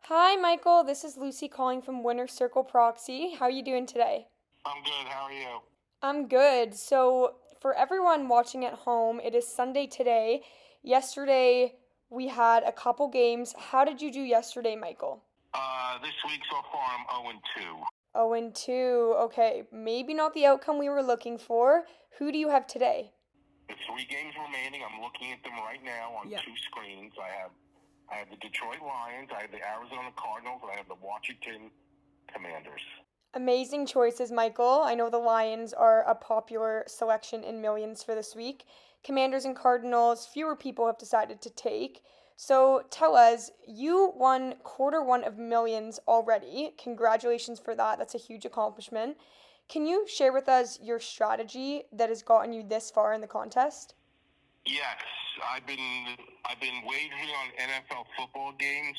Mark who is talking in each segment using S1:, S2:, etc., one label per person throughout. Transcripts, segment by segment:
S1: Hi, Michael. This is Lucy calling from Winner Circle Proxy. How are you doing today?
S2: I'm good. How are you?
S1: I'm good. So, for everyone watching at home, it is Sunday today. Yesterday, we had a couple games. How did you do yesterday, Michael?
S2: This week so far I'm 0 and 2.
S1: 0 and 2. Okay, maybe not the outcome we were looking for. Who do you have today?
S2: The three games remaining, I'm looking at them right now on
S1: Yeah.
S2: two screens. I have the Detroit Lions, I have the Arizona Cardinals, and I have the Washington Commanders.
S1: Amazing choices, Michael. I know the Lions are a popular selection in millions for this week. Commanders and Cardinals, fewer people have decided to take. So tell us, you won quarter one of millions already. Congratulations for that. That's a huge accomplishment. Can you share with us your strategy that has gotten you this far in the contest?
S2: Yes, I've been wagering on NFL football games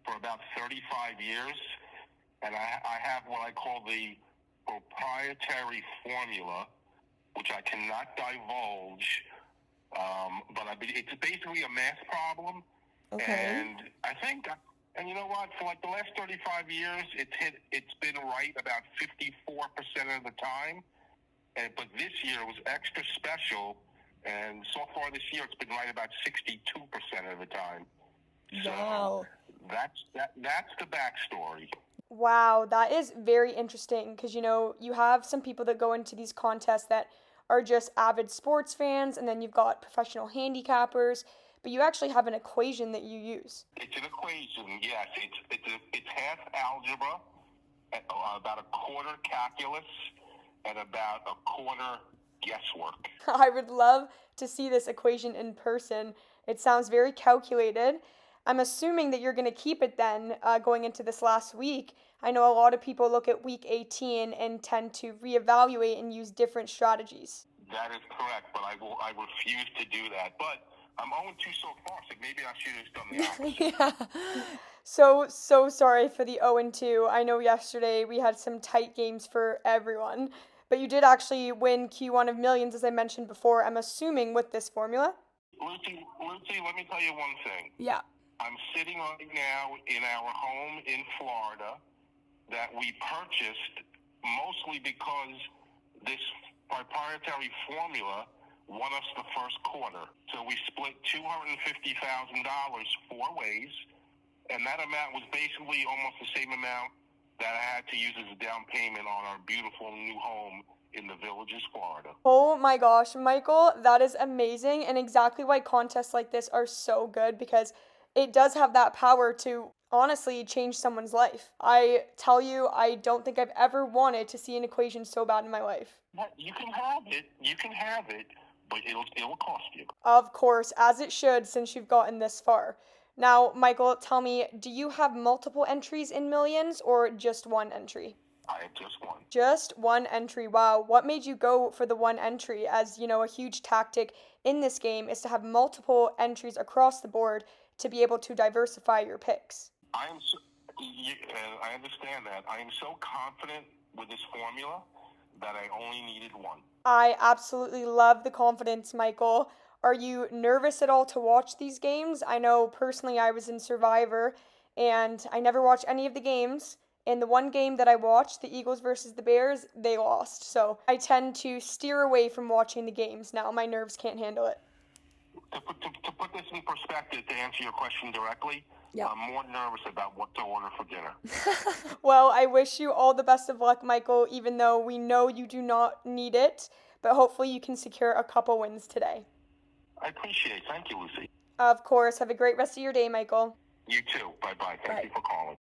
S2: for about 35 years, and I have what I call the proprietary formula, which I cannot divulge. But it's basically a math problem.
S1: Okay.
S2: And I think, and you know what? For like the last 35 years, it's been right about 54% of the time. But this year was extra special, and so far this year it's been right about 62% of the time. So
S1: Wow.
S2: that's the backstory.
S1: Wow, that is very interesting because you have some people that go into these contests that are just avid sports fans, and then you've got professional handicappers, but you actually have an equation that you use.
S2: It's an equation, yes. It's half algebra, about a quarter calculus, and about a quarter guesswork.
S1: I would love to see this equation in person. It sounds very calculated. I'm assuming that you're going to keep it then going into this last week. I know a lot of people look at week 18 and tend to reevaluate and use different strategies.
S2: That is correct, but I refuse to do that. But I'm 0 2 so far, so maybe I should have done the opposite.
S1: Yeah. So sorry for the 0 and 2. I know yesterday we had some tight games for everyone, but you did actually win Q1 of millions, as I mentioned before. I'm assuming with this formula.
S2: Lucy, let me tell you one thing.
S1: Yeah.
S2: I'm sitting right now in our home in Florida that we purchased mostly because this proprietary formula won us the first quarter. So we split $250,000 four ways, and that amount was basically almost the same amount that I had to use as a down payment on our beautiful new home in the Villages, Florida.
S1: Oh my gosh, Michael, that is amazing, and exactly why contests like this are so good because it does have that power to honestly change someone's life. I tell you, I don't think I've ever wanted to see an equation so bad in my life.
S2: You can have it, but it'll cost you.
S1: Of course, as it should, since you've gotten this far. Now, Michael, tell me, do you have multiple entries in millions or just one entry?
S2: I have just one.
S1: Just one entry. Wow. What made you go for the one entry? As a huge tactic in this game is to have multiple entries across the board to be able to diversify your picks.
S2: I am. I understand that. I am so confident with this formula that I only needed one.
S1: I absolutely love the confidence, Michael. Are you nervous at all to watch these games? I know personally I was in Survivor and I never watched any of the games. In the one game that I watched, the Eagles versus the Bears, they lost. So I tend to steer away from watching the games now. My nerves can't handle it.
S2: To put this in perspective, to answer your question directly,
S1: Yeah.
S2: I'm more nervous about what to order for dinner.
S1: Well, I wish you all the best of luck, Michael, even though we know you do not need it. But hopefully you can secure a couple wins today.
S2: I appreciate it. Thank you, Lucy.
S1: Of course. Have a great rest of your day, Michael.
S2: You too. Bye-bye. Thank
S1: Bye.
S2: you for calling.